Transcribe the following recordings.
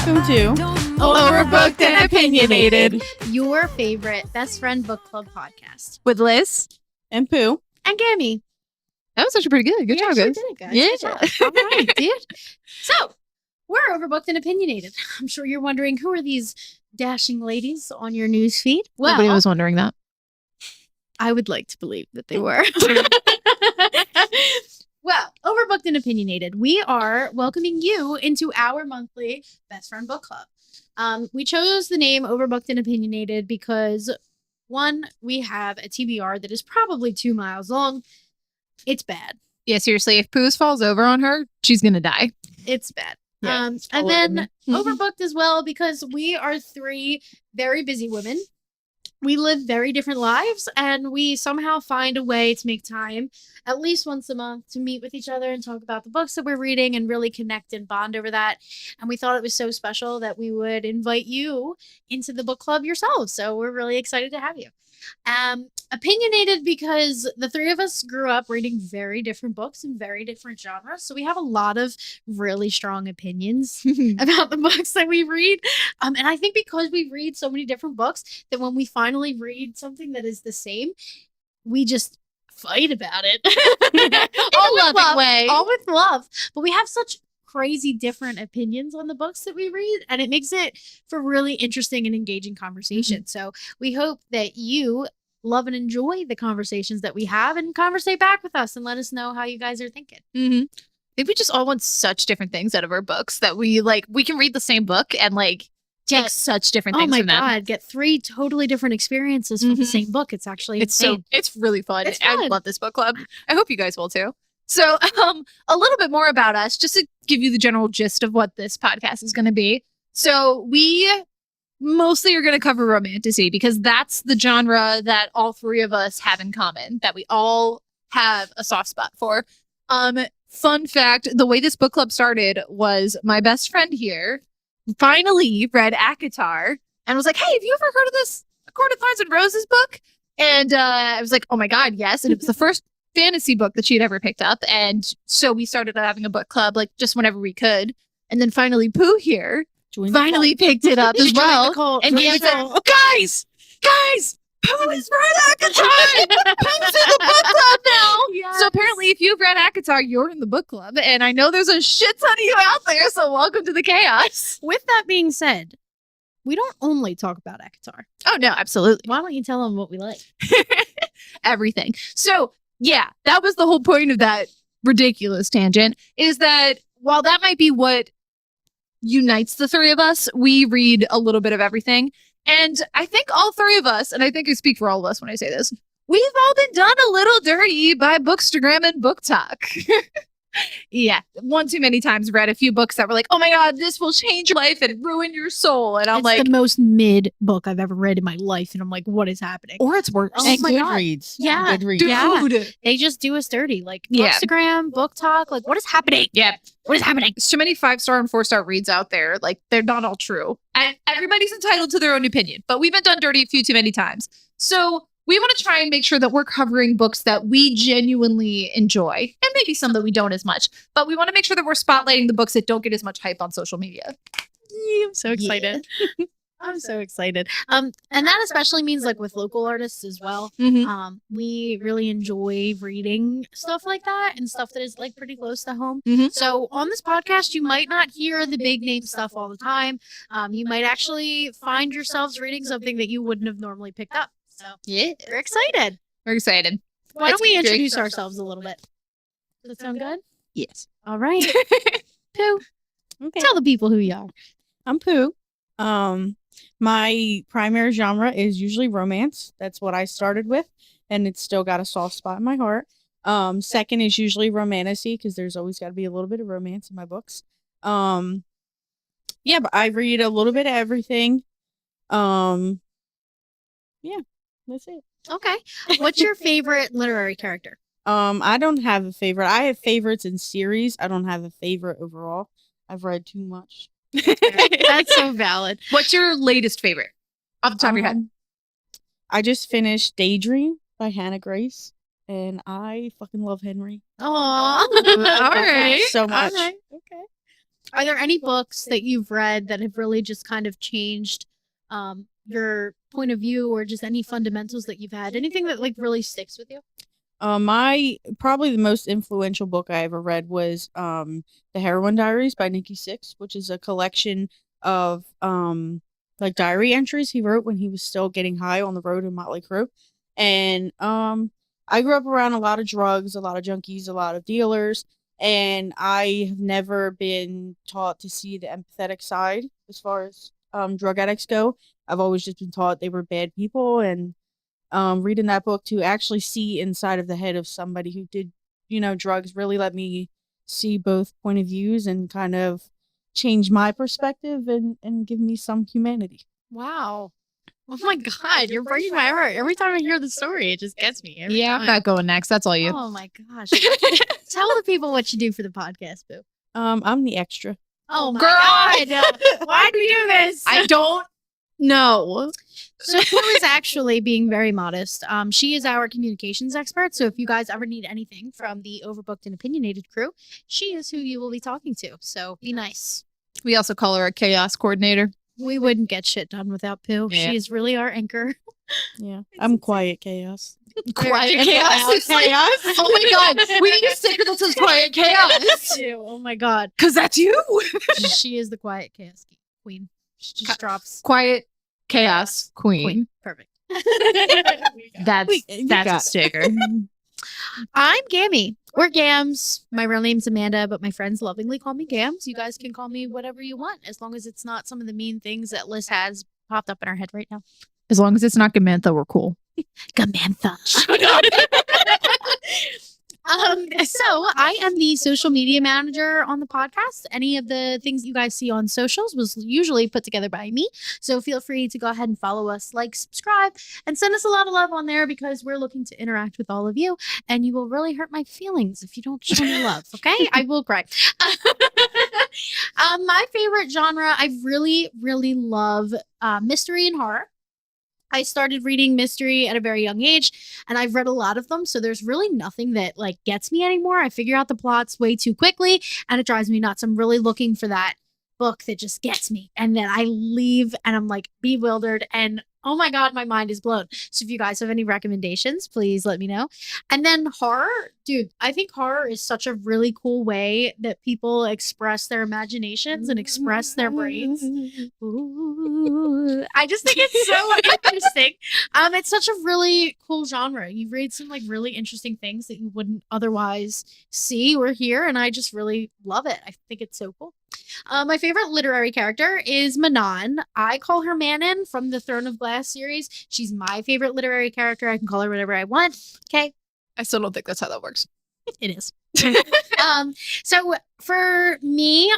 Welcome to Overbooked and Opinionated, your favorite best friend book club podcast with Liz and Pooh. and Gammy. That was actually pretty good. Good job, guys. Did it, guys. Yeah. Good job. All right, dude. So we're overbooked and opinionated. I'm sure you're wondering, who are these dashing ladies on your news feed? Well, Nobody was wondering that. I would like to believe that they were. Well, Overbooked and Opinionated, we are welcoming you into our monthly Best Friend Book Club. We chose the name Overbooked and Opinionated because, one, we have a TBR that is probably 2 miles long. It's bad. Yeah, seriously, if Poos falls over on her, she's gonna die. It's bad. Yeah, And then overbooked as well because we are three very busy women. We live very different lives, and we somehow find a way to make time at least once a month to meet with each other and talk about the books that we're reading and really connect and bond over that. And we thought it was so special that we would invite you into the book club yourselves. So we're really excited to have you. Opinionated because the three of us grew up reading very different books in very different genres. So we have a lot of really strong opinions about the books that we read. And I think because we read so many different books that when we finally read something that is the same, we just fight about it. All loving way. All with love. But we have such crazy different opinions on the books that we read, and it makes it for really interesting and engaging conversation. So we hope that you love and enjoy the conversations that we have and conversate back with us and let us know how you guys are thinking. I think we just all want such different things out of our books that we can read the same book and take such different things from them. Oh my God, get 3 totally different experiences from the same book. It's actually insane. It's really fun. It's fun. I love this book club. I hope you guys will too. So a little bit more about us, just to give you the general gist of what this podcast is going to be. So we mostly are going to cover Romantasy because that's the genre that all three of us have in common, that we all have a soft spot for. Fun fact, the way this book club started was my best friend here finally read ACOTAR and was like, hey, have you ever heard of this A Court of Thorns and Roses book? And I was like, oh my God, yes. And it was the first fantasy book that she'd ever picked up. And so we started having a book club just whenever we could. And then finally Pooh here finally picked it up as well. And he said, guys, Pooh has read ACOTAR. Pooh's in the book club now. Yes. So apparently if you've read ACOTAR, you're in the book club. And I know there's a shit ton of you out there. So welcome to the chaos. With that being said, we don't only talk about ACOTAR. Oh, no, absolutely. Why don't you tell them what we like? Everything. So yeah, that was the whole point of that ridiculous tangent, is that while that might be what unites the three of us, we read a little bit of everything. And I think all three of us, and I think I speak for all of us when I say this, we've all been done a little dirty by Bookstagram and BookTok. Yeah, one too many times read a few books that were like, oh my God, this will change your life and ruin your soul. And I'm It's the most mid book I've ever read in my life. And I'm like, what is happening? or it's worse. Oh And my God. Goodreads. Yeah. Goodreads. Dude. Yeah. They just do us dirty. Yeah. Bookstagram, BookTok, what is happening? Yeah. What is happening? So many 5-star and 4-star reads out there. They're not all true. And everybody's entitled to their own opinion, but we've been done dirty a few too many times. So we want to try and make sure that we're covering books that we genuinely enjoy, and maybe some that we don't as much. But we want to make sure that we're spotlighting the books that don't get as much hype on social media. I'm so excited. I'm so excited. And that especially means with local artists as well. We really enjoy reading stuff like that and stuff that is pretty close to home. So on this podcast, you might not hear the big name stuff all the time. You might actually find yourselves reading something that you wouldn't have normally picked up. So Yeah, we're excited. we're excited. Why don't we It's great. introduce ourselves a little bit? Does that sound good? Yes. All right. Pooh, Okay. tell the people who you are. I'm Pooh. My primary genre is usually romance. That's what I started with, and it's still got a soft spot in my heart. Second is usually romantasy because there's always got to be a little bit of romance in my books. Yeah, but I read a little bit of everything. Yeah, that's it. Okay. What's your favorite literary character? I don't have a favorite. I have favorites in series. I don't have a favorite overall. I've read too much. That's so valid. What's your latest favorite off the top of your head? I just finished Daydream by Hannah Grace, and I fucking love Henry. Aw. All right. So much. All right. Okay. Are there any books that you've read that have really just kind of changed your point of view, or just any fundamentals that you've had? Anything that like really sticks with you? My probably the most influential book I ever read was The Heroine Diaries by Nikki Sixx, which is a collection of like diary entries he wrote when he was still getting high on the road in Motley Crue. And I grew up around a lot of drugs, a lot of junkies, a lot of dealers, and I have never been taught to see the empathetic side as far as drug addicts go. I've always just been taught they were bad people, and reading that book to actually see inside of the head of somebody who did, drugs really let me see both point of views and kind of change my perspective and give me some humanity. Wow. Oh my God, you're breaking my heart. Every time I hear the story, it just gets me. Every I'm time. not going next. That's all you. Oh my gosh. Tell the people what you do for the podcast, Boo. I'm the extra. Oh my Girl! God. Why do we do this? I don't know. So Boo is actually being very modest. She is our communications expert. So if you guys ever need anything from the Overbooked and Opinionated crew, she is who you will be talking to. So be nice. We also call her a chaos coordinator. We wouldn't get shit done without Boo. Yeah. She is really our anchor. Yeah, I'm quiet chaos. Quiet chaos. It's like, oh my God. We need a sticker that says quiet chaos. Oh my God. Because that's you. She is the quiet chaos queen. She just drops. Quiet chaos queen. Perfect. That's You that's got a it. sticker. I'm Gammy. Or Gams. My real name's Amanda, but my friends lovingly call me Gams. You guys can call me whatever you want, as long as it's not some of the mean things that Liz has popped up in her head right now. As long as it's not Gamantha, we're cool. Gamantha. So I am the social media manager on the podcast. Any of the things you guys see on socials was usually put together by me. So feel free to go ahead and follow us, like, subscribe, and send us a lot of love on there, because we're looking to interact with all of you. And you will really hurt my feelings if you don't show me love. Okay, I will cry. My favorite genre, I really, really love mystery and horror. I started reading mystery at a very young age, and I've read a lot of them. So there's really nothing that like gets me anymore. I figure out the plots way too quickly, and it drives me nuts. I'm really looking for that book that just gets me, and then I leave and I'm like bewildered, and oh my God, my mind is blown. So if you guys have any recommendations, please let me know. And then horror, dude, I think horror is such a really cool way that people express their imaginations and express their brains. Ooh, I just think it's so interesting. It's such a really cool genre. You read some like really interesting things that you wouldn't otherwise see or hear, and I just really love it. I think it's so cool. My favorite literary character is Manon. I call her Manon from the Throne of Glass series. She's my favorite literary character. I can call her whatever I want. Okay. I still don't think that's how that works. It is. So for me,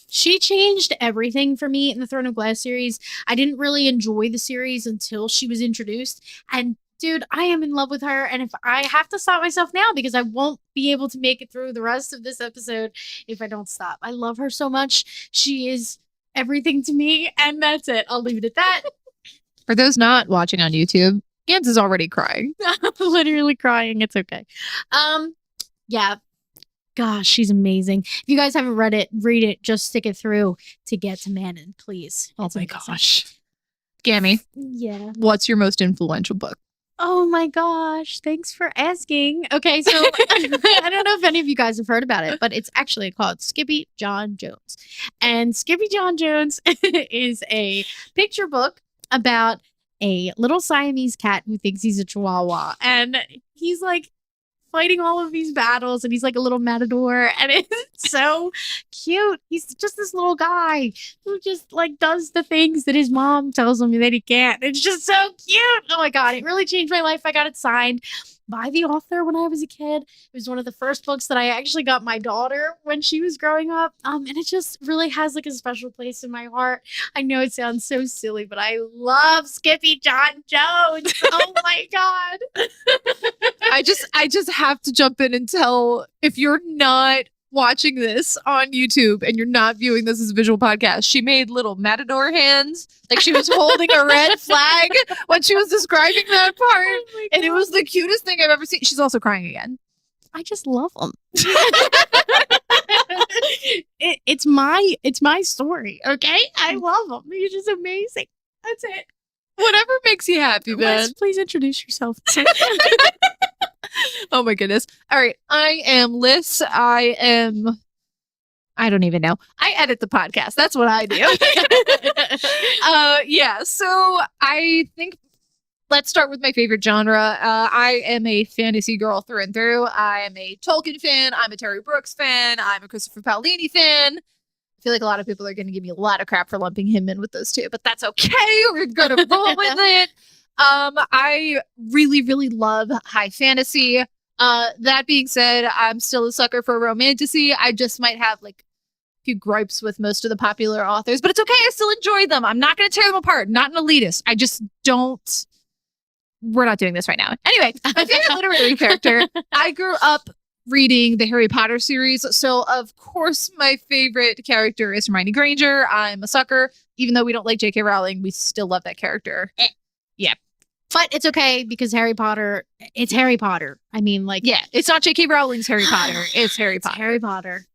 she changed everything for me in the Throne of Glass series. I didn't really enjoy the series until she was introduced. And dude, I am in love with her. And if I have to stop myself now, because I won't be able to make it through the rest of this episode if I don't stop. I love her so much. She is everything to me. And that's it. I'll leave it at that. For those not watching on YouTube, Gans is already crying. I'm literally crying. It's okay. Yeah. Gosh, she's amazing. If you guys haven't read it, read it. Just stick it through to get to Manon, please. Oh It's my amazing. gosh. Gammy, Yeah. what's your most influential book? Oh my gosh. Thanks for asking. Okay, so I don't know if any of you guys have heard about it, but it's actually called Skippy John Jones. And Skippy John Jones is a picture book about a little Siamese cat who thinks he's a chihuahua. And he's like fighting all of these battles, and he's like a little matador, and it's so cute. He's just this little guy who just like does the things that his mom tells him that he can't. It's just so cute. Oh my God, it really changed my life. I got it signed by the author when I was a kid. It was one of the first books that I actually got my daughter when she was growing up. And it just really has like a special place in my heart. I know it sounds so silly, but I love Skippy John Jones. Oh my God. I just have to jump in and tell, if you're not watching this on YouTube and you're not viewing this as a visual podcast, she made little matador hands, like she was holding a red flag when she was describing that part. Oh And it was the cutest thing I've ever seen. She's also crying again. I just love them. It's my story. Okay, I love them. You're just amazing. That's it. Whatever makes you happy, man. Liz, please introduce yourself. Oh my goodness. All right. I am Liz. I don't even know. I edit the podcast. That's what I do. Yeah. So I think let's start with my favorite genre. I am a fantasy girl through and through. I am a Tolkien fan. I'm a Terry Brooks fan. I'm a Christopher Paolini fan. I feel like a lot of people are going to give me a lot of crap for lumping him in with those two, but that's okay. We're going to roll with it. I really, really love high fantasy. That being said, I'm still a sucker for romantasy. I just might have like a few gripes with most of the popular authors, but it's okay. I still enjoy them. I'm not going to tear them apart. Not an elitist. I just don't. We're not doing this right now. Anyway, my favorite literary character. I grew up reading the Harry Potter series, so of course my favorite character is Hermione Granger. I'm a sucker. Even though we don't like J.K. Rowling, we still love that character. Yeah. But it's okay because Harry Potter, it's Harry Potter. I mean, like, Yeah, it's not J.K. Rowling's Harry Potter. It's Harry it's Potter. Harry Potter.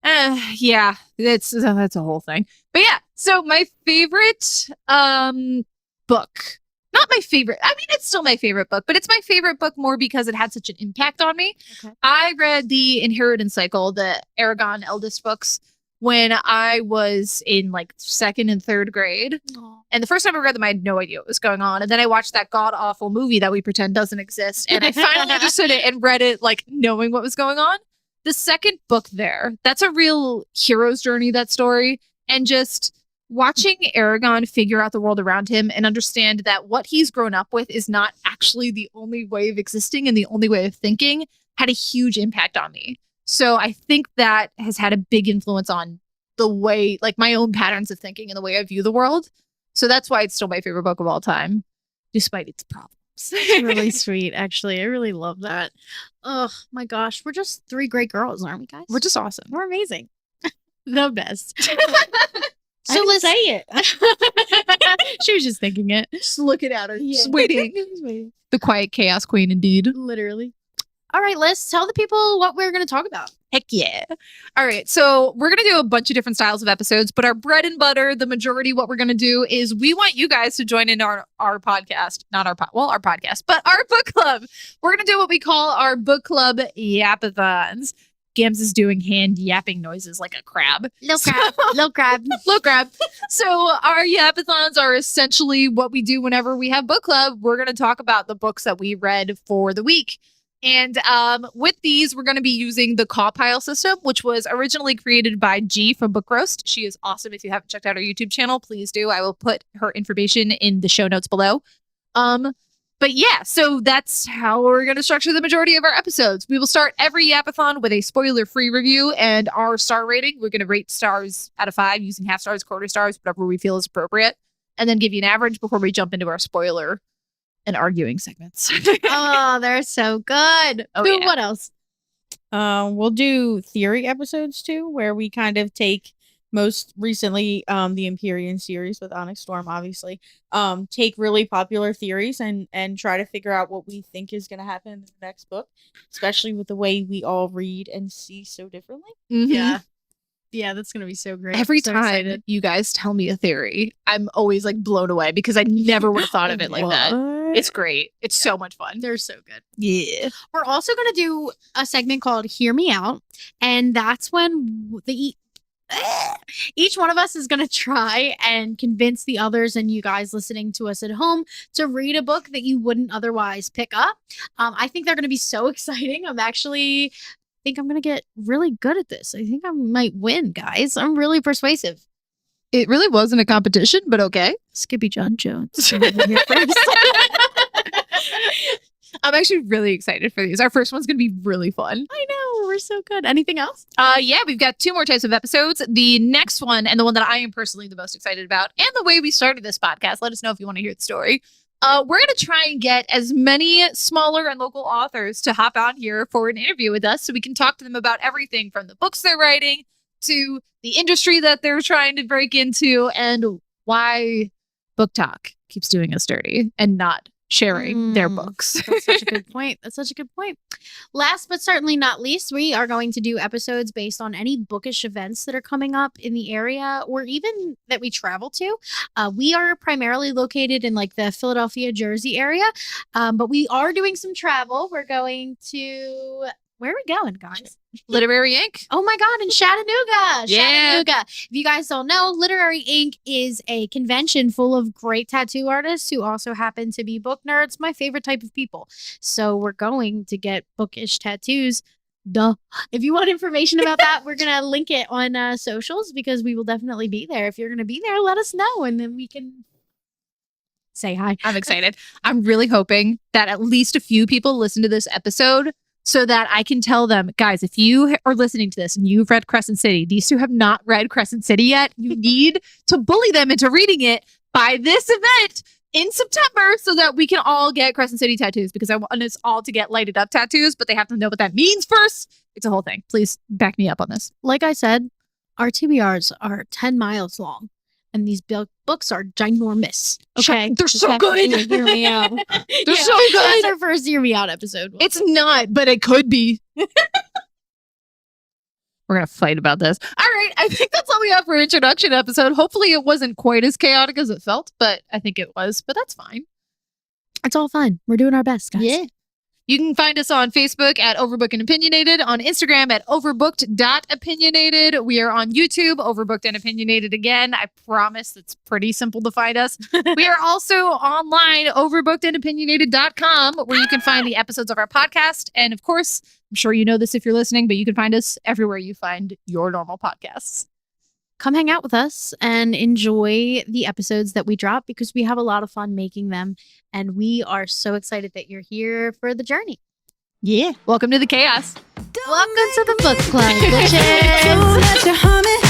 Yeah, that's a whole thing. But yeah, so my favorite book. Not my favorite. I mean, it's still my favorite book, but it's my favorite book more because it had such an impact on me. Okay. I read the Inheritance Cycle, the Aragon eldest books, when I was in like 2nd and 3rd grade. And the first time I read them, I had no idea what was going on. And then I watched that god awful movie that we pretend doesn't exist. And I finally understood it and read it like knowing what was going on. The second book there, that's a real hero's journey, that story. And just watching Aragon figure out the world around him and understand that what he's grown up with is not actually the only way of existing and the only way of thinking had a huge impact on me. So I think that has had a big influence on the way, like my own patterns of thinking and the way I view the world. So that's why it's still my favorite book of all time, despite its problems. It's really sweet, actually. I really love that. Oh my gosh. We're just 3 great girls, aren't we, guys? We're just awesome. We're amazing. The best. So let's say it. She was just thinking it. Just looking at her, just Yeah. waiting. Just waiting. The quiet chaos queen, indeed. Literally. All right, Liz, tell the people what we're going to talk about. Heck yeah. All right. So we're going to do a bunch of different styles of episodes, but our bread and butter, the majority, what we're going to do is we want you guys to join in our podcast, not our our podcast, but our book club. We're going to do what we call our book club yapathons. Gams is doing hand yapping noises like a crab. Little crab. Little crab. Little crab. So our yapathons are essentially what we do whenever we have book club. We're going to talk about the books that we read for the week. And with these, we're going to be using the Caw Pile system, which was originally created by G from Book Roast. She is awesome. If you haven't checked out our YouTube channel, please do. I will put her information in the show notes below. But yeah, so that's how we're going to structure the majority of our episodes. We will start every Yapathon with a spoiler-free review and our star rating. We're going to rate stars out of 5 using half stars, quarter stars, whatever we feel is appropriate, and then give you an average before we jump into our spoiler and arguing segments. Oh, they're so good. Oh, Who, yeah. What else? We'll do theory episodes too, where we kind of take most recently the Empyrean series with Onyx Storm, obviously. Take really popular theories and try to figure out what we think is going to happen in the next book, especially with the way we all read and see so differently. Mhm. Yeah, that's going to be so great. Every So time excited. you guys tell me a theory, I'm always like blown away because I never would have thought of it like that. It's great. It's so much fun. They're so good. Yeah. We're also going to do a segment called Hear Me Out. And that's when each one of us is going to try and convince the others and you guys listening to us at home to read a book that you wouldn't otherwise pick up. I think they're going to be so exciting. I think I'm going to get really good at this. I think I might win, guys. I'm really persuasive. It really wasn't a competition, but okay. Skippy John Jones. Here first. I'm actually really excited for these. Our first one's going to be really fun. I know. We're so good. Anything else? Yeah, we've got 2 more types of episodes. The next one, and the one that I am personally the most excited about, and the way we started this podcast, let us know if you want to hear the story. We're going to try and get as many smaller and local authors to hop on here for an interview with us so we can talk to them about everything from the books they're writing to the industry that they're trying to break into and why BookTok keeps doing us dirty and not sharing their books. That's such a good point. That's such a good point. Last but certainly not least, we are going to do episodes based on any bookish events that are coming up in the area or even that we travel to. We are primarily located in like the Philadelphia, Jersey area, but we are doing some travel. We're going to... Where are we going, guys? Literary Inc. Oh my God, in Chattanooga. Yeah. Chattanooga. If you guys don't know, Literary Inc. is a convention full of great tattoo artists who also happen to be book nerds, my favorite type of people. So we're going to get bookish tattoos. Duh. If you want information about that, we're going to link it on socials because we will definitely be there. If you're going to be there, let us know and then we can say hi. I'm excited. I'm really hoping that at least a few people listen to this episode so that I can tell them, guys, if you are listening to this and you've read Crescent City, these two have not read Crescent City yet, you need to bully them into reading it by this event in September so that we can all get Crescent City tattoos because I want us all to get lighted up tattoos, but they have to know what that means first. It's a whole thing. Please back me up on this. Like I said, our TBRs are 10 miles long. And these books are ginormous. Okay, They're so good. Hear me out. They're so good. That's our first Hear Me Out episode. It's not, but it could be. We're going to fight about this. All right. I think that's all we have for introduction episode. Hopefully it wasn't quite as chaotic as it felt, but I think it was, but that's fine. It's all fine. We're doing our best, guys. Yeah. You can find us on Facebook at Overbooked and Opinionated, on Instagram at Overbooked.opinionated. We are on YouTube, Overbooked and Opinionated again. I promise it's pretty simple to find us. We are also online, overbookedandopinionated.com, where you can find the episodes of our podcast. And of course, I'm sure you know this if you're listening, but you can find us everywhere you find your normal podcasts. Come hang out with us and enjoy the episodes that we drop because we have a lot of fun making them. And we are so excited that you're here for the journey. Yeah. Welcome to the chaos. Welcome to the book club, bitches.